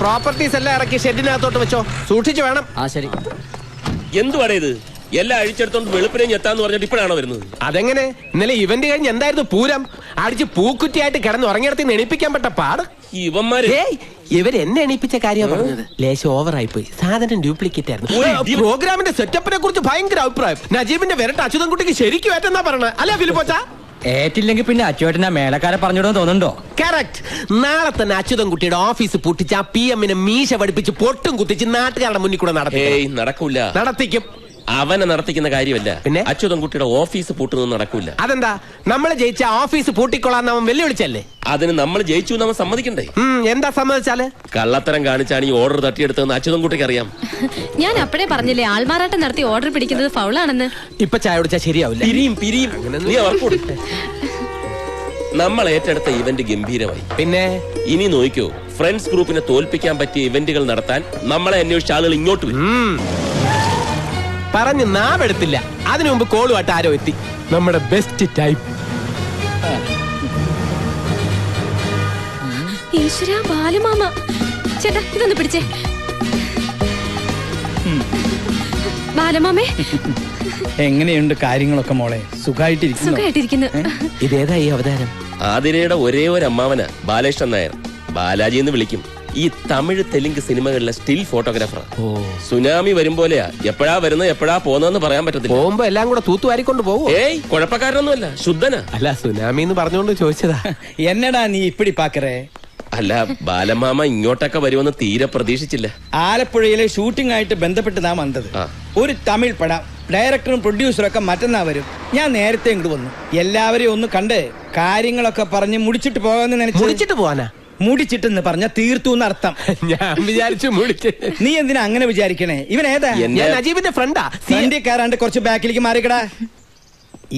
Properties എല്ലാം ഇറക്കി ഷെഡിനകത്തോട്ട് വെച്ചോ, സൂക്ഷിച്ചു വേണം. ആ ശരി. എന്തുവാടേ ഇത്? എല്ലാം അഴിച്ചെടുത്തോണ്ട് വെളുപ്പിനെ എത്താന്ന് പറഞ്ഞിട്ട് ഇപ്പോഴാണോ വരുന്നത്? അതെങ്ങനെ? ഇന്നലെ ഇവന്റ് കഴിഞ്ഞ് എന്തായിരുന്നു പൂരം? അടിച്ച് പൂക്കുറ്റിയായിട്ട് കിടന്ന് ഉറങ്ങിയിടത്ത് എണീപ്പിക്കാൻ പറ്റ പാട്. ഇവന്മാര് ഇവരെന്നെ എണീപ്പിച്ച കാര്യം പറഞ്ഞത്. ലേശം ഓവറായി പോയി, സാധനം ഡ്യൂപ്ലിക്കേറ്റ് ആയിരുന്നു. പ്രോഗ്രാമിന്റെ സെറ്റപ്പിനെ കുറിച്ച് ഭയങ്കര അഭിപ്രായം. നജീബിന്റെ വിരട്ട് അച്യുതൻകുട്ടിക്ക് ശരിക്കും ഏറ്റെന്നാ പറഞ്ഞത് അല്ല ഫിലിപ്പോച്ചാ? ഏറ്റില്ലെങ്കിൽ പിന്നെ അച്ചുവേട്ടനാ മേലക്കാരെ പറഞ്ഞിടോ തോന്നുന്നുണ്ടോ? കറക്റ്റ്. നാളെ തന്നെ അച്യുതൻകുട്ടിയുടെ ഓഫീസ് പൂട്ടിച്ച് ആ PM-നെ മീശ പഠിപ്പിച്ച് പൊട്ടും കുത്തിച്ച് നാട്ടുകാരുടെ മുന്നിൽ കൂടെ നടക്കൂല. നടത്തിക്കും. അവനെ നടത്തിക്കുന്ന കാര്യമല്ല, പിന്നെ അച്യുതൻകുട്ടിയുടെ ഓഫീസ് പൂട്ടുന്നത് നടക്കൂല. അതെന്താ? നമ്മള് ജയിച്ച ഓഫീസ് പൂട്ടിക്കൊള്ളാന്ന് അവൻ വെല്ലുവിളിച്ചല്ലേ? അതിന് നമ്മൾ ജയിച്ചു നമ്മൾ സമ്മതിക്കണ്ടേ? എന്താ സമ്മതിച്ചാല്? കള്ളത്തരം കാണിച്ചാണ് ഈ ഓർഡർ തട്ടിയെടുത്തതെന്ന് അച്യുതൻകുട്ടിക്ക് അറിയാം. ഞാൻ അപ്പഴേ പറഞ്ഞില്ലേ ആൾമാറാട്ടം നടത്തി ഓർഡർ പിടിക്കുന്നത് ഫൗളാണെന്ന്. ഇപ്പൊ ചായ കുടിച്ചാ ശരിയാവില്ല. പിരിയും നീ അവർക്കൂട്. നമ്മൾ ഏറ്റെടുത്ത ഇവന്റ് ഗംഭീരമായി. പിന്നെ ഇനി നോക്കിയോ, ഫ്രണ്ട്സ് ഗ്രൂപ്പിനെ തോൽപ്പിക്കാൻ പറ്റിയ ഇവന്റുകൾ നടത്താൻ നമ്മളെ അന്വേഷിച്ച ആളുകൾ ഇങ്ങോട്ട് വരും. പറഞ്ഞ് നാവെടുത്തില്ല. അതിനു മുമ്പ് കോളുമായിട്ട് ആരോ എത്തി. നമ്മുടെ ബെസ്റ്റ് ടൈപ്പ്. ഈശ്വരാ, ബാലമാമ. ചേട്ടാ ഇതൊന്ന് പിടിച്ചേ. ബാലമാമേ, എങ്ങനെയുണ്ട് കാര്യങ്ങളൊക്കെ മോളെ? സുഖമായിട്ടിരിക്കുന്നു. ഇതേതാ ഈ അവതാരം? ആതിരയുടെ ഒരേ ഒരു അമ്മാവന ബാലകൃഷ്ണൻ നായർ. ബാലാജി എന്ന് വിളിക്കും. ഈ തമിഴ് തെലുങ്ക് സിനിമകളിലെ സ്റ്റിൽ ഫോട്ടോഗ്രാഫർ. സുനാമി വരും പോലെയാ, എപ്പോഴാ വരുന്നത് എപ്പോഴാ പോകുന്നതെന്ന് പറയാൻ പറ്റത്തില്ല. പോകുമ്പോ എല്ലാം കൂടെ തൂത്തുവാരിക്കൊണ്ട് പോകും. കുഴപ്പക്കാരനൊന്നുമല്ല, ശുദ്ധനാ. അല്ല, സുനാമി എന്ന് പറഞ്ഞുകൊണ്ട് ചോദിച്ചതാ. എന്നടാ നീ ഇപ്പിടി പാക്കറേ? അല്ല, ബാലമാമ ഇങ്ങോട്ടൊക്കെ വരുമെന്ന് തീരെ പ്രതീക്ഷിച്ചില്ല. ആലപ്പുഴയിലെ ഷൂട്ടിംഗ് ആയിട്ട് ബന്ധപ്പെട്ട് നാം വന്നത്. ഒരു തമിഴ് പടം ഡയറക്ടറും പ്രൊഡ്യൂസറും ഒക്കെ മറ്റന്നാ വരും. ഞാൻ നേരത്തെ ഇങ്ങോട്ട് വന്നു. എല്ലാവരെയും ഒന്ന് കണ്ട് കാര്യങ്ങളൊക്കെ പറഞ്ഞ് മുടിച്ചിട്ട് പോകാന്ന് നിனைച്ചു. മുടിച്ചിട്ട് പോവാനാ? മുടിച്ചിട്ടെന്ന് പറഞ്ഞ തീർത്തു എന്നർത്ഥം. ഞാൻ വിചാരിച്ചു മുടിച്ച്. നീ എന്തിനാ അങ്ങനെ വിചാരിക്കണേ? ഇവൻ ഏതാ? ഞാൻ നജീബിന്റെ ഫ്രണ്ടാ. ഫ്രണ്ടിക്കാരാണ്ട് കുറച്ച് ബാക്കിലേക്ക് മാറിക്കടാ.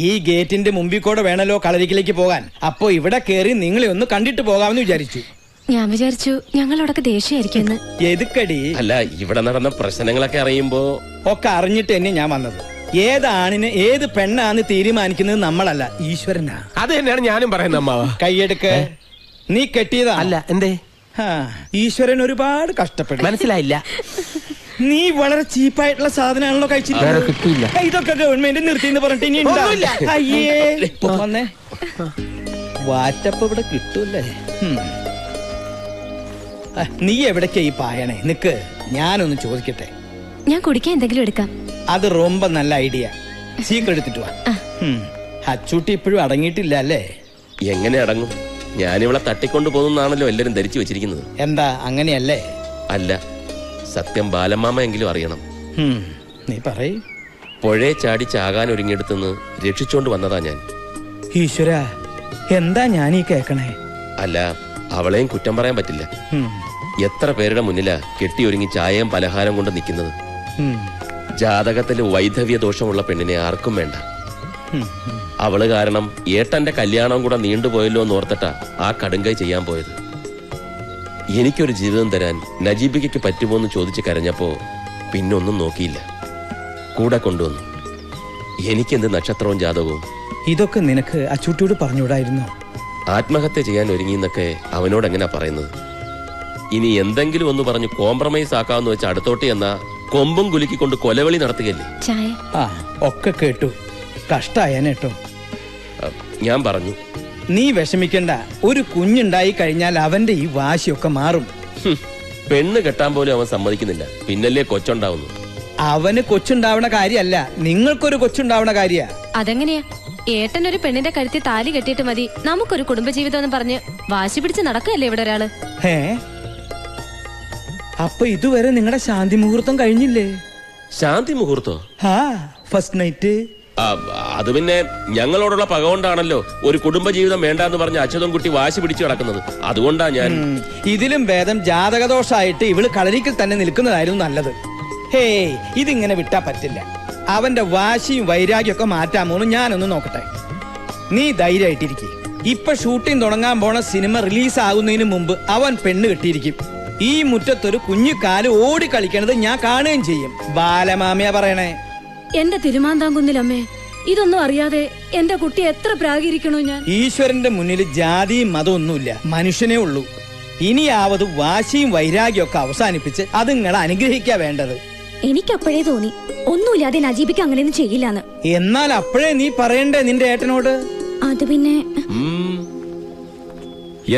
ഈ ഗേറ്റിന്റെ മുമ്പിൽ കൂടെ വേണല്ലോ കളരിക്കിലേക്ക് പോകാൻ. അപ്പൊ ഇവിടെ കേറി നിങ്ങളെ ഒന്ന് കണ്ടിട്ട് പോകാമെന്ന് വിചാരിച്ചു. ഞാൻ വിചാരിച്ചു ഞങ്ങളോടൊക്കെ ദേഷ്യമായിരിക്കും. എതുക്കടി? അല്ല, ഇവിടെ നടന്ന പ്രശ്നങ്ങളൊക്കെ അറിയുമ്പോ ഒക്കെ അറിഞ്ഞിട്ട് തന്നെ ഞാൻ വന്നത്. ഏത് ആണിന് ഏത് പെണ്ണാന്ന് തീരുമാനിക്കുന്നത് നമ്മളല്ല, ഈശ്വരനാ. അത് തന്നെയാണ് ഞാനും പറയുന്നത് അമ്മാവ. കൈയെടുക്ക്. നീ കെട്ടിയതാ? അല്ല. എന്തേ? ഈശ്വരൻ ഒരുപാട് കഷ്ടപ്പെടും. മനസ്സിലായില്ല. നീ വളരെ ചീപ്പായിട്ടുള്ള സാധനമാണല്ലോ കഴിച്ചില്ല. ഇതൊക്കെ ഗവൺമെന്റ് നിർത്തിന്ന് പറഞ്ഞിട്ട് ഇനി അയ്യേ വന്നേ. വാറ്റപ്പ് ഇവിടെ കിട്ടൂല്ലേ? നീ എവിടേക്കാ ഈ പായണേ? നിക്ക്, ഞാനൊന്ന് ചോദിക്കട്ടെ. ഞാൻ കുടിക്കാൻ എന്തെങ്കിലും എടുക്കാം. അത് ரொம்ப നല്ല ഐഡിയ. സീക്രട്ട് എടുത്തിട്ട് വാ. അച്ചൂട്ടി ഇപ്പോഴും അടങ്ങിയിട്ടില്ല അല്ലേ? എങ്ങനെ അടങ്ങും? ഞാനിവളെ തട്ടിക്കൊണ്ടു പോകുന്നാണല്ലോ എല്ലാരും ധരിച്ചു വെച്ചിരിക്കുന്നത്. എന്താ അങ്ങനെയല്ലേ? അല്ല, സത്യം ബാലമാമ എങ്കിലും അറിയണം. നീ പറയ്. പുഴയെ ചാടി ചാകാൻ ഒരുങ്ങിയെടുത്തുനിന്ന് രക്ഷിച്ചോണ്ട് വന്നതാ ഞാൻ. ഈശ്വര, എന്താ ഞാനീ കേക്കണേ? അല്ല, അവളെയും കുറ്റം പറയാൻ പറ്റില്ല. എത്ര പേരുടെ മുന്നിലാ കെട്ടിയൊരുങ്ങി ചായയും പലഹാരം കൊണ്ട് നിൽക്കുന്നത്. ജാതകത്തില് വൈധവ്യ ദോഷമുള്ള പെണ്ണിനെ ആർക്കും വേണ്ട. അവള് കാരണം ഏട്ടന്റെ കല്യാണം കൂടെ നീണ്ടുപോയല്ലോ എന്ന് ഓർത്തിട്ടാ ആ കടുങ്കൈ ചെയ്യാൻ പോയത്. എനിക്കൊരു ജീവിതം തരാൻ നജീബിക്ക് പറ്റുമോന്ന് ചോദിച്ച് കരഞ്ഞപ്പോ പിന്നൊന്നും നോക്കിയില്ല, കൂടെ കൊണ്ടുവന്നു. എനിക്കെന്ത് നക്ഷത്രവും ജാതകവും? ഇതൊക്കെ നിനക്ക് അച്ചൂട്ടിയോട് പറഞ്ഞുകൂടായിരുന്നോ? ആത്മഹത്യ ചെയ്യാൻ ഒരുങ്ങിന്നൊക്കെ അവനോട് എങ്ങനെയാ പറയുന്നത്? ഇനി എന്തെങ്കിലും ഒന്ന് പറഞ്ഞു കോംപ്രമൈസ് ആക്കാമെന്ന് വെച്ച് അടുത്തോട്ട് എന്നാ കൊമ്പും കുലുക്കിക്കൊണ്ട് കൊലവിളി നടത്തുകയല്ലേ. ഒക്കെ കേട്ടു. കഷ്ടായേട്ടോ. ഞാൻ പറഞ്ഞു, നീ വിഷമിക്കണ്ട. ഒരു കുഞ്ഞുണ്ടായി കഴിഞ്ഞാൽ അവന്റെ ഈ വാശിയൊക്കെ മാറും. പെണ്ണ് കെട്ടാൻ പോലും അവൻ സമ്മതിക്കുന്നില്ല, പിന്നല്ലേ കൊച്ചുണ്ടാവുന്നു. അവന് കൊച്ചുണ്ടാവണ കാര്യല്ല, നിങ്ങൾക്കൊരു കൊച്ചുണ്ടാവണ കാര്യ. അതെങ്ങനെയാ? ഏട്ടനൊരു പെണ്ണിന്റെ കഴുത്തിൽ താലി കെട്ടിയിട്ട് മതി നമുക്കൊരു കുടുംബജീവിതം എന്ന് പറഞ്ഞ് വാശി പിടിച്ച് നടക്കല്ലേ ഇവിടെ ഒരാള്. അപ്പൊ ഇതുവരെ നിങ്ങളുടെ ശാന്തി മുഹൂർത്തം കഴിഞ്ഞില്ലേ? ശാന്തി മുഹൂർത്തോ? First night. അത് പിന്നെ ഞങ്ങളോടുള്ള പക കൊണ്ടാണല്ലോ ഒരു കുടുംബജീവിതം വേണ്ടെന്ന് പറഞ്ഞ് അച്യുതൻകുട്ടി വാശി പിടിച്ചു കിടക്കുന്നത്. അതുകൊണ്ടാ ഞാൻ. ഇതിലും ഭേദം ജാതകദോഷായിട്ട് ഇവള് കളരിക്കൽ തന്നെ നിൽക്കുന്നതായിരുന്നു നല്ലത്. ഇതിങ്ങനെ വിട്ടാ പറ്റില്ല. അവന്റെ വാശിയും വൈരാഗ്യമൊക്കെ മാറ്റാമോന്ന് ഞാനൊന്ന് നോക്കട്ടെ. നീ ധൈര്യമായിട്ടിരിക്കും. ഇപ്പൊ ഷൂട്ടിംഗ് തുടങ്ങാൻ പോണ സിനിമ റിലീസ് ആകുന്നതിന് മുമ്പ് അവൻ പെണ്ണ് കെട്ടിയിരിക്കും. ഈ മുറ്റത്തൊരു കുഞ്ഞു കാല് ഓടി കളിക്കണത് ഞാൻ കാണുകയും ചെയ്യും. ബാലമാമിയാ പറയണേ. എന്റെ തിരുമാന്താംകുന്നിലമ്മേ, ഇതൊന്നും അറിയാതെ എന്റെ കുട്ടി എത്ര പ്രാഗിരിക്കണോ ഞാൻ. ഈശ്വരന്റെ മുന്നിൽ ജാതിയും മതമൊന്നുമില്ല, മനുഷ്യനേ ഉള്ളൂ. ഇനിയാവത് വാശിയും വൈരാഗ്യം ഒക്കെ അവസാനിപ്പിച്ച് അത് നിങ്ങളെ അനുഗ്രഹിക്കാ വേണ്ടത്. എനിക്കപ്പോഴേ തോന്നി ഒന്നുമില്ലാതെ നജീബിക്ക് അങ്ങനെയൊന്നും ചെയ്യില്ലാന്ന്. എന്നാൽ അപ്പോഴേ നീ പറയണ്ടേ നിന്റെ ഏട്ടനോട്? അത് പിന്നെ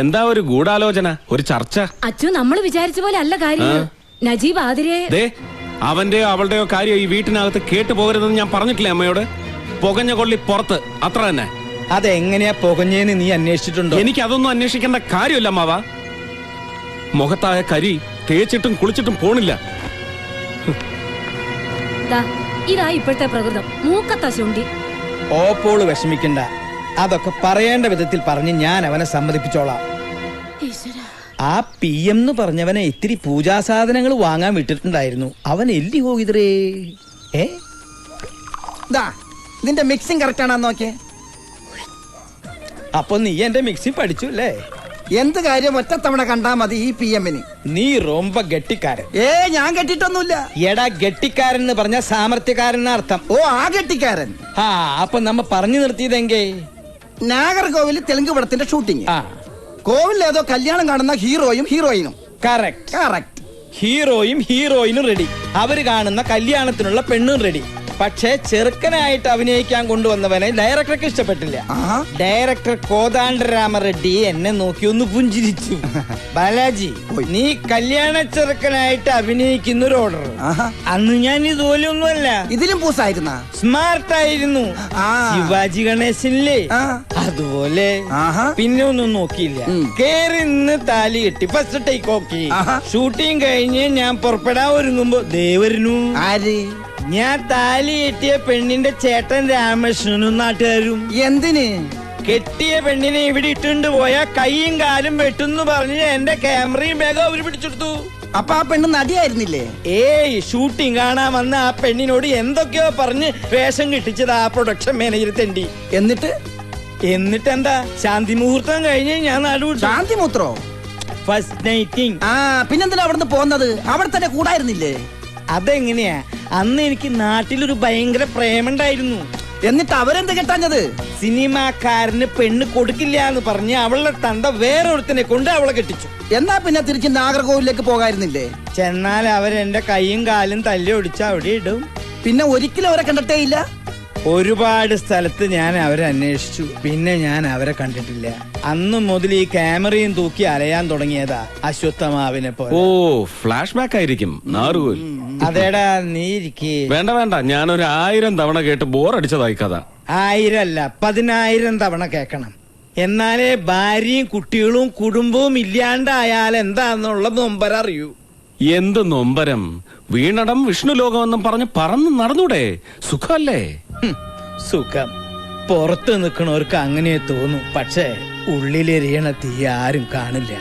എന്താ ഒരു ഗൂഢാലോചന, ഒരു ചർച്ച? അച്ചു നമ്മൾ വിചാരിച്ച പോലെ അല്ല കാര്യം. നജീബ് ആതിരെ ദേ, അവന്റെയോ അവളുടെയോ കാര്യം ഈ വീട്ടിനകത്ത് കേട്ടു പോകരുതെന്ന് ഞാൻ പറഞ്ഞിട്ടില്ലേ അമ്മയോട്? പുകഞ്ഞ കൊള്ളി പുറത്ത്, അത്ര തന്നെ. അതെങ്ങനെയാ പുകഞ്ഞേന്ന് നീ അന്വേഷിച്ചിട്ടുണ്ടോ? എനിക്ക് അതൊന്നും അന്വേഷിക്കേണ്ട കാര്യമില്ല അമ്മാവ. മുഖത്തായ കരി തേച്ചിട്ടും കുളിച്ചിട്ടും പോണില്ല. ഇതാ ഇപ്പോഴത്തെ പ്രകൃതം. മൂക്കത്ത ശുണ്ടി. ഓപ്പോള് വിഷമിക്കണ്ട, അതൊക്കെ പറയേണ്ട വിധത്തിൽ പറഞ്ഞ് ഞാൻ അവനെ സമ്മതിപ്പിച്ചോളാം. ആ PM എന്ന് പറഞ്ഞവനെ ഇത്തിരി പൂജാസാധനങ്ങൾ വാങ്ങാൻ വിട്ടിട്ടുണ്ടായിരുന്നു. അവൻ എല്ലി പോയിതറേ. നിന്റെ മിക്സിംഗ് കറക്റ്റ് ആണോ നോക്കിയേ? അപ്പൊ നീ എന്റെ മിക്സി പഠിച്ചു അല്ലേ? എന്ത് കാര്യം ഒറ്റത്തവണ കണ്ടാ മതി ഈ PM-ന്. നീ റൊമ്പ ഗട്ടിക്കാരൻ. ഞാൻ കെട്ടിട്ടൊന്നുമില്ല. എടാ, ഗട്ടിക്കാരൻ എന്ന് പറഞ്ഞ സാമർത്ഥ്യക്കാരൻ അർത്ഥം. ഓ, ആ കെട്ടിക്കാരൻ. ആ, അപ്പൊ നമ്മ പറഞ്ഞു നിർത്തിയതെങ്കേ നാഗർകോവിൽ തെലുങ്ക് പടത്തിന്റെ ഷൂട്ടിങ്. ആ, കോവിൽ ഏതോ കല്യാണം കാണുന്ന ഹീറോയും ഹീറോയിനും. കറക്റ്റ്. കറക്റ്റ്. ഹീറോയും ഹീറോയിനും റെഡി. അവര് കാണുന്ന കല്യാണത്തിനുള്ള പെണ്ണും റെഡി. പക്ഷെ ചെറുക്കനായിട്ട് അഭിനയിക്കാൻ കൊണ്ടുവന്നവനെ ഡയറക്ടർക്ക് ഇഷ്ടപ്പെട്ടില്ല. ഡയറക്ടർ കോദാണ്ഡരാമ റെഡ്ഡി എന്നെ നോക്കി ഒന്ന് പുഞ്ചിരിച്ചു. ബാലാജി, നീ കല്യാണ ചെറുക്കനായിട്ട് അഭിനയിക്കുന്ന ഒരു ഓർഡർ. അന്ന് ഞാൻ ഇതുപോലെയൊന്നുമല്ല, ഇതിലും പൂസായിരുന്ന സ്മാർട്ടായിരുന്നു. ശിവാജി ഗണേശനില്ലേ അതുപോലെ. പിന്നെ ഒന്നും നോക്കിയില്ല, കേറി നിന്ന് താലി കെട്ടി ഫസ്റ്റ് ടേക്ക് ഓക്കെ. ഷൂട്ടിംഗ് കഴിഞ്ഞ് ഞാൻ പുറപ്പെടാൻ ഒരുങ്ങുമ്പോ ദേവരനു. ആര്? ഞാൻ താലി കെട്ടിയ പെണ്ണിന്റെ ചേട്ടൻ രാമകൃഷ്ണനും നാട്ടുകാരും. എന്തിന്? കെട്ടിയ പെണ്ണിനെ ഇവിടെ ഇട്ടുകൊണ്ട് പോയാ കൈയും കാലും വെട്ടുന്നു പറഞ്ഞ് എന്റെ ക്യാമറയും വേഗം അവര് പിടിച്ചെടുത്തു. അപ്പൊ ആ പെണ്ണ് നടിയായിരുന്നില്ലേ? ഏയ്, ഷൂട്ടിംഗ് കാണാൻ വന്ന ആ പെണ്ണിനോട് എന്തൊക്കെയോ പറഞ്ഞ് വേഷം കിട്ടിച്ചത് ആ പ്രൊഡക്ഷൻ മാനേജർ തെണ്ടി. എന്നിട്ടെന്താ, ശാന്തി മുഹൂർത്തം കഴിഞ്ഞ് ഞാൻ നാടുവിട്ടു. ശാന്തി മൂത്രോ? ഫസ്റ്റ് നൈറ്റിംഗ്. പിന്നെന്തിനാ അവിടുന്ന് പോകുന്നത്? അവിടെ തന്നെ കൂടായിരുന്നില്ലേ? അതെങ്ങനെയാ? അന്ന് എനിക്ക് നാട്ടിലൊരു ഭയങ്കര പ്രേമുണ്ടായിരുന്നു. എന്നിട്ട് അവരെന്ത് കെട്ടാഞ്ഞത്? സിനിമാക്കാരന് പെണ്ണ് കൊടുക്കില്ല എന്ന് പറഞ്ഞ് അവളുടെ തണ്ട വേറൊരുത്തനെ കൊണ്ട് അവളെ കെട്ടിച്ചു. എന്നാ പിന്നെ തിരിച്ച് നാഗർകോവിലേക്ക് പോകായിരുന്നില്ലേ? ചെന്നാൽ അവരെന്റെ കൈയും കാലും തല്ലി ഒടിച്ച് അവിടെ ഇടും. പിന്നെ ഒരിക്കലും അവരെ കണ്ടിട്ടേ ഇല്ല? ഒരുപാട് സ്ഥലത്ത് ഞാൻ അവരെ അന്വേഷിച്ചു, പിന്നെ ഞാൻ അവരെ കണ്ടിട്ടില്ല. അന്ന് മുതൽ ഈ ക്യാമറയും തൂക്കി അലയാൻ തുടങ്ങിയതാ അശ്വത്ഥമാവിനെ പോലെ. ഓ, ഫ്ലാഷ് ബാക്ക് ആയിരിക്കും. നാറുകോൽ. അതേടാ, നീ ഇരിക്കേ. വേണ്ട വേണ്ട, ഞാനൊരു 1000 തവണ കേട്ട് ബോറടിച്ചതായി കഥ. 1000 അല്ല, 10,000 തവണ കേൾക്കണം. എന്നാലേ ഭാര്യയും കുട്ടികളും കുടുംബവും ഇല്ലാണ്ടായാൽ എന്താന്നുള്ള നൊമ്പരം അറിയൂ. എന്ത് നൊമ്പരം? വീണടം വിഷ്ണു ലോകമെന്നും പറഞ്ഞ് പറന്ന് നടന്നൂടെ? സുഖല്ലേ? സുഖം പുറത്ത് നിൽക്കണവർക്ക് അങ്ങനെ തോന്നും, പക്ഷേ ഉള്ളിലെരിയണ തീ ആരും കാണില്ല.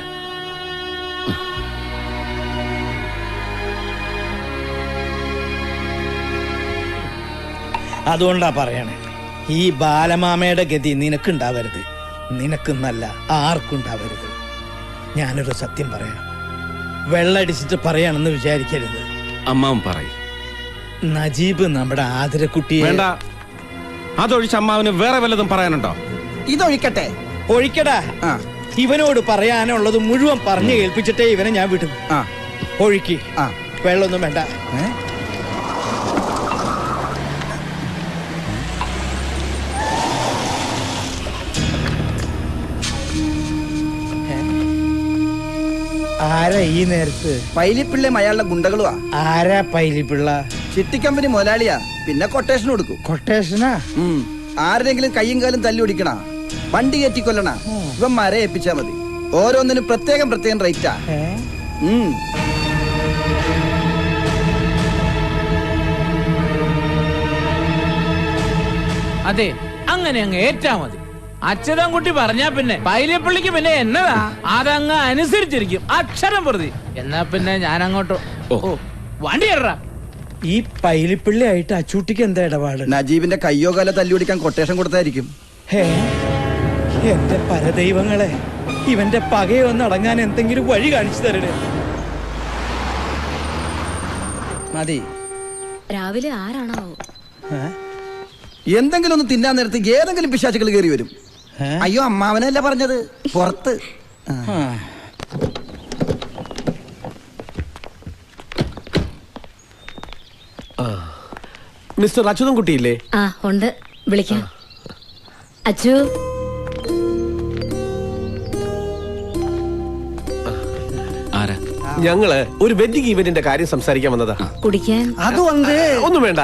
അതുകൊണ്ടാ പറയണേ, ഈ ബാലമാമയുടെ ഗതി നിനക്കുണ്ടാവരുത്. നിനക്കെന്നല്ല, ആർക്കുണ്ടാവരുത്. ഞാനൊരു സത്യം പറയാം, വെള്ളടിച്ചിട്ട് പറയാണെന്ന് വിചാരിക്കരുത്. അമ്മാവൻ പറയും. നജീബ് നമ്മുടെ ആതിരക്കുട്ടിയെ. വേണ്ട, അതൊഴിച്ച് അമ്മാവന് വേറെ വല്ലതും പറയാനുണ്ടോ? ഇതൊഴിക്കട്ടെ. ഒഴിക്കടാ. ഇവനോട് പറയാനുള്ളത് മുഴുവൻ പറഞ്ഞു കേൾപ്പിച്ചിട്ടേ ഇവനെ ഞാൻ വിടും. ഒഴുക്കി. വെള്ളമൊന്നും വേണ്ട. ആരാ ഈ നേരത്ത്? പൈലിപ്പിള്ളയും അയാളുടെ ഗുണ്ടകളുവാ. ആരാ പൈലിപ്പിള്ള? ചിട്ടിക്കമ്പനി മുതലാളിയാ. പിന്നെ കൊട്ടേഷൻ കൊടുക്കും. കൊട്ടേഷനാ? ആരുടെങ്കിലും കയ്യും കാലും തല്ലി ഒടിക്കണ, വണ്ടി കയറ്റി കൊല്ലണ, ഇവന്മാരെ ഏൽപ്പിച്ചാ മതി. ഓരോന്നിനും പ്രത്യേകം പ്രത്യേകം റേറ്റാ. അതെ, അങ്ങനെ അങ്ങ് ഏറ്റാ മതി. അച്യുതൻകുട്ടി പറഞ്ഞാ പിന്നെ പൈലിപ്പള്ളിക്ക് പിന്നെ എന്നതാ, അതങ്ങ് അനുസരിച്ചിരിക്കും അക്ഷരം പ്രതി. എന്നാ പിന്നെ ഞാൻ അങ്ങോട്ടോ വണ്ടി കയറാ. ഈ പൈലിപ്പള്ളി ആയിട്ട് അച്ചൂട്ടിക്ക് എന്താ ഇടപാട്? നജീബിന്റെ കയ്യോ കാലോ തല്ലി ഒടിക്കാൻ കൊട്ടേഷൻ കൊടുത്തായിരിക്കും. എന്റെ പരദൈവങ്ങളെ, ഇവന്റെ പകയൊന്ന് അടങ്ങാൻ എന്തെങ്കിലും വഴി കാണിച്ചു തരണേ. മതി. രാവിലെ ആരാണോ എന്തെങ്കിലും ഒന്ന് തിന്നാൻ നേരത്ത് ഏതെങ്കിലും പിശാചുകൾ കയറി വരും. അയ്യോ, അമ്മാവനല്ല പറഞ്ഞത്, പുറത്ത്. മിസ്റ്റർ അച്യുതൻ കുട്ടിയില്ലേ? ആ ഉണ്ട്, വിളിക്കാം. അച്ചു, ആരാ? ഞങ്ങള് ഒരു വെഡിങ് ഇവന്റിന്റെ കാര്യം സംസാരിക്കാൻ വന്നതാ. കുടിക്കാൻ அது வந்து ഒന്നും വേണ്ട,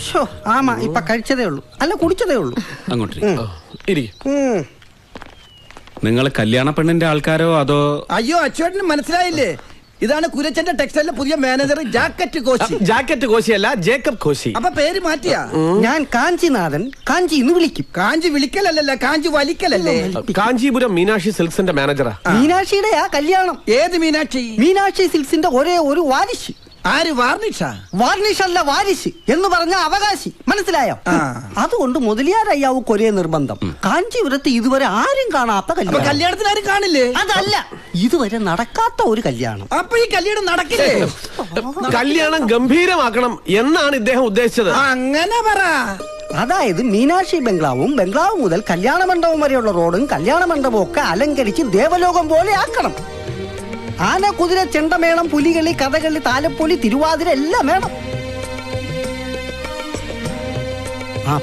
ஷோ, ஆமா இப்ப കഴിച്ചതേ ഉള്ളൂ, അല്ല കുടിച്ചതേ ഉള്ളൂ. അങ്ങോട്ട് ഇരിക്കും. നിങ്ങൾ കല്യാണ പെണ്ണിന്റെ ആൾക്കാരോ അതോ? അയ്യോ, അച്ചുവേട്ടന് മനസ്സിലായില്ലേ? ഇതാണ് കുരച്ചന്റെ ടെക്സ്റ്റൈലിലെ പുതിയ മാനേജർ ജാക്കറ്റ് കോശി. ജാക്കറ്റ് കോശിയല്ല, ജേക്കബ് കോശി. അപ്പൊ പേര് മാറ്റിയാ? ഞാൻ കാഞ്ചിനാഥൻ, കാഞ്ചി എന്ന് വിളിക്കും. കാഞ്ചി വിളിക്കലല്ല, കാഞ്ചി വലിക്കലല്ലേ? കാഞ്ചീപുരം മീനാക്ഷി സിൽക്സിന്റെ മാനേജറാ. മീനാക്ഷിയുടെയാ കല്യാണം. ഏത് മീനാക്ഷി? മീനാക്ഷി സിൽക്സിന്റെ ഒരേ ഒരു വാരിശ്. ആര്? വാർണിഷ? വാർണിഷ് അല്ല, വാരിശ് എന്ന് പറഞ്ഞ അവകാശി, മനസ്സിലായോ? ആ. അതുകൊണ്ട് മുതലിയാരയ്യാവുക്ക് ഒരേ നിർബന്ധം, കാഞ്ചീപുരത്ത് ഇതുവരെ ആരും കാണാത്ത അപ്പൊ കല്യാണം. കല്യാണത്തിന് ആരും കാണില്ലേ? അതല്ല, ഇതുവരെ നടക്കാത്ത ഒരു കല്യാണം. അപ്പൊ ഈ കല്യാണം നടക്കില്ലേ? കല്യാണം ഗംഭീരമാക്കണം എന്നാണ് ഇദ്ദേഹം ഉദ്ദേശിച്ചത്. അങ്ങനെ പറ. അതായത് മീനാക്ഷി ബംഗ്ലാവും, ബംഗ്ലാവ് മുതൽ കല്യാണ മണ്ഡപം വരെയുള്ള റോഡും കല്യാണ മണ്ഡപവും ഒക്കെ അലങ്കരിച്ച് ദേവലോകം പോലെ ആക്കണം. ആന, കുതിര, ചെണ്ടമേളം, പുലികളി, കഥകളി, താലപ്പൊലി, തിരുവാതിര എല്ലാം വേണം.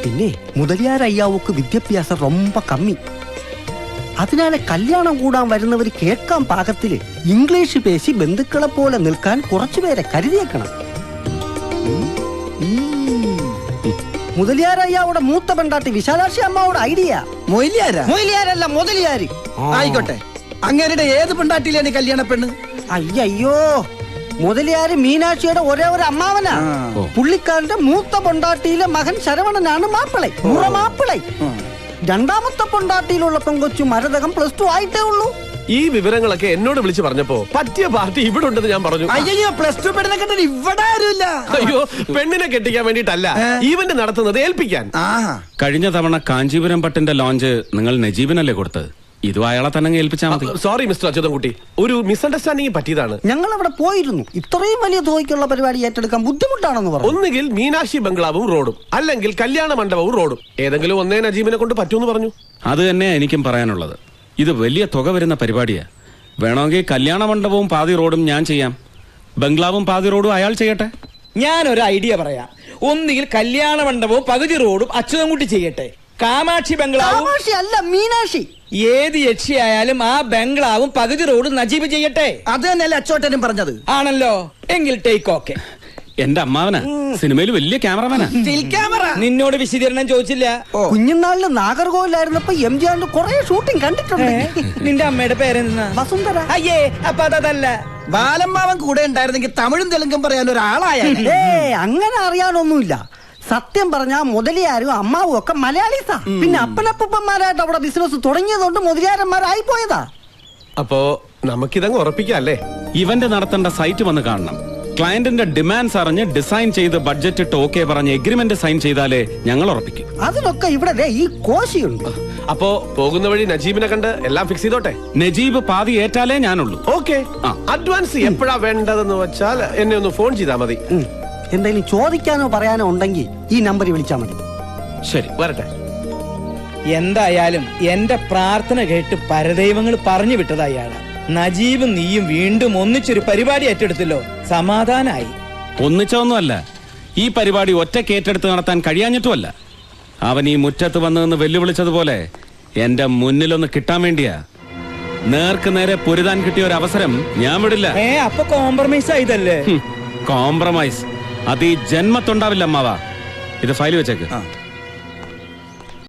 പിന്നെ മുതലിയാരയ്യാവുക്ക് വിദ്യാഭ്യാസം ரொம்ப കമ്മി. അതിനാലെ കല്യാണം കൂടാൻ വരുന്നവർ കേൾക്കാൻ പാകത്തില് ഇംഗ്ലീഷ് പേശി ബന്ധുക്കളെ പോലെ നിൽക്കാൻ കുറച്ചുപേരെ കരുതിയേക്കണം. മുതലിയാരയ്യാവുടെ മൂത്ത പെണ്ടാട്ടി വിശാലാക്ഷി അമ്മാവുടെ ഐഡിയ. മൊയിലിയാരാ? മൊയിലിയാരല്ല, മുതലിയാര്. ആയിക്കോട്ടെ. അങ്ങേരുടെ ഏത് പെണ്ടാട്ടിയിലാണ് കല്യാണ പെണ്ണ്? അയ്യോ, മുതലിയാര് മീനാക്ഷിയുടെ ഒരേ ഒരു അമ്മാവനാ. പുള്ളിക്കാരന്റെ മൂത്ത പൊണ്ടാട്ടിയിലെ മകൻ ശരവണനാണ് മാപ്പിളை, മുറമാപ്പിളை. രണ്ടാമത്തെ പൊണ്ടാട്ടിയിലുള്ള പെങ്കൊച്ചു മരതകം +2 ആയിട്ടേ ഉള്ളൂ. ഈ വിവരങ്ങളൊക്കെ എന്നോട് വിളിച്ചു പറഞ്ഞപ്പോ പറ്റിയ പാർട്ടി ഇവിടെ ഉണ്ടെന്ന് ഞാൻ പറഞ്ഞു. അയ്യോ, +2 പെണ്ണിനെ കെട്ടാൻ ഇവിടെ ആരുമില്ല. അയ്യോ, പെണ്ണിനെ കെട്ടിക്കാൻ വേണ്ടിട്ടല്ല, ഈവന്റ് നടത്തുന്നത് ഏൽപ്പിക്കാൻ. കഴിഞ്ഞ തവണ കാഞ്ചീപുരം പട്ടിന്റെ ലോഞ്ച് നിങ്ങൾ നജീബിനല്ലേ കൊടുത്തത്? ഇതും അയാളെ തന്നെ ഏൽപ്പിച്ചാൽ മതി. സോറി മിസ്റ്റർ അച്യുതൻ കുട്ടി, ഒരു മിസ്അണ്ടർസ്റ്റാൻഡിംഗ് പറ്റിയതാണ്. ഞങ്ങൾ അവിടെ പോയിരുന്നു. ഇത്രയും വലിയ തുകയ്ക്കുള്ള പരിപാടി ഏറ്റെടുക്കാൻ ബുദ്ധിമുട്ടാണെന്ന് പറഞ്ഞു. ഒന്നുകിൽ മീനാക്ഷി ബംഗ്ലാവും റോഡും, അല്ലെങ്കിൽ കല്യാണ മണ്ഡപവും റോഡും, ഏതെങ്കിലും ഒന്നേ നജീബിനെ കൊണ്ട് പറ്റൂന്ന് പറഞ്ഞു. അത് തന്നെ എനിക്കും പറയാനുള്ളത്. ഇത് വലിയ തുക വരുന്ന പരിപാടിയാ. വേണമെങ്കിൽ കല്യാണ മണ്ഡപവും പാതി റോഡും ഞാൻ ചെയ്യാം, ബംഗ്ലാവും പാതി റോഡും അയാൾ ചെയ്യട്ടെ. ഞാനൊരു ഐഡിയ പറയാം. ഒന്നുകിൽ കല്യാണ മണ്ഡപവും പകുതി റോഡും അച്യുതൻകുട്ടി ചെയ്യട്ടെ, കാമാക്ഷി ബംഗ്ലാവും. കാമാക്ഷി അല്ല, മീനാക്ഷി. ഏത് യക്ഷിയായാലും ആ ബംഗ്ലാവും പകുതി റോഡും നജീബ് ചെയ്യട്ടെ. അത് തന്നെയല്ലേ അച്ചോട്ടനും പറഞ്ഞത്? ആണല്ലോ, എങ്കിൽ ടേക്ക് ഓക്കെ. എന്റെ അമ്മാവനാ, സിനിമയിൽ വലിയ ക്യാമറമാനാ. നിന്നോട് വിശദീകരണം ചോദിച്ചില്ല. കുഞ്ഞുനാളില് നാഗർകോവിലായിരുന്നപ്പോ എംജിആറിന്റെ കുറെ ഷൂട്ടിംഗ് കണ്ടിട്ടുണ്ട്. നിന്റെ അമ്മയുടെ പേരെന്താ? വസുന്ധര. അയ്യേ, അപ്പൊ അതല്ല. ബാലമ്മാവൻ കൂടെ ഉണ്ടായിരുന്നെങ്കിൽ തമിഴും തെലുങ്കും പറയാൻ ഒരാളായ. അങ്ങനെ അറിയാനൊന്നുമില്ല. സത്യം പറഞ്ഞാ മുതലിയാരും അമ്മാവും ഒക്കെ മലയാളീസാ. പിന്നെ അപ്പനപ്പന്മാരായിട്ട് അവിടെ ബിസിനസ് തുടങ്ങിയതുകൊണ്ട് മുതലിയാരന്മാരായി പോയതാ. അപ്പോ നമുക്കിതങ്ങ് ഉറപ്പിക്കാം അല്ലേ? ഇവന്റ് നടത്തേണ്ട സൈറ്റ് വന്ന് കാണണം. ക്ലയന്റിന്റെ ഡിമാൻഡ്സ് അറിഞ്ഞ് ഡിസൈൻ ചെയ്ത് ബഡ്ജറ്റ് ഇട്ട് ഓക്കെ പറഞ്ഞ് എഗ്രിമെന്റ് സൈൻ ചെയ്താലേ ഞങ്ങൾ ഉറപ്പിക്കും. അതിനൊക്കെ ഇവിടെ ഈ കോശിയുണ്ട്. അപ്പോ പോകുന്ന വഴി നജീബിനെ കണ്ട് എല്ലാം ഫിക്സ് ചെയ്തോട്ടെ. നജീബ് പാതി ഏറ്റാലേ ഞാനുള്ളൂ. ഓക്കെ, അഡ്വാൻസ് എപ്പോഴാ വേണ്ടതെന്ന് വെച്ചാൽ എന്നെ ഒന്ന് ഫോൺ ചെയ്താൽ മതി. എന്തെങ്കിലും ചോദിക്കാനോ പറയാനോ ഉണ്ടെങ്കിൽ ഈ നമ്പറിൽ വിളിച്ചാൽ മതി. ശരി, വരട്ടെ. എന്തായാലും എന്റെ പ്രാർത്ഥന കേട്ട് പരദൈവങ്ങൾ പറഞ്ഞു വിട്ടതാ അയാളാ. നജീബും നീയും വീണ്ടും ഒന്നിച്ചൊരു പരിപാടി ഏറ്റെടുത്തല്ലോ, സമാധാനായി. ഒന്നിച്ചൊന്നുമല്ല, ഈ പരിപാടി ഒറ്റയ്ക്ക് ഏറ്റെടുത്ത് നടത്താൻ കഴിയാഞ്ഞിട്ടുമല്ല. അവൻ ഈ മുറ്റത്ത് വന്നതെന്ന് വെല്ലുവിളിച്ചതുപോലെ എന്റെ മുന്നിലൊന്ന് കിട്ടാൻ വേണ്ടിയാ. നേർക്ക് നേരെ പൊരുതാൻ കിട്ടിയ ഒരു അവസരം ഞാൻ വിടില്ല. അപ്പൊ കോംപ്രമൈസ് ആയതല്ലേ? കോംപ്രമൈസ് അത് ഈ ജന്മത്തുണ്ടാവില്ല അമ്മാവാ. ഇത് ഫയൽ വെച്ചേക്ക്.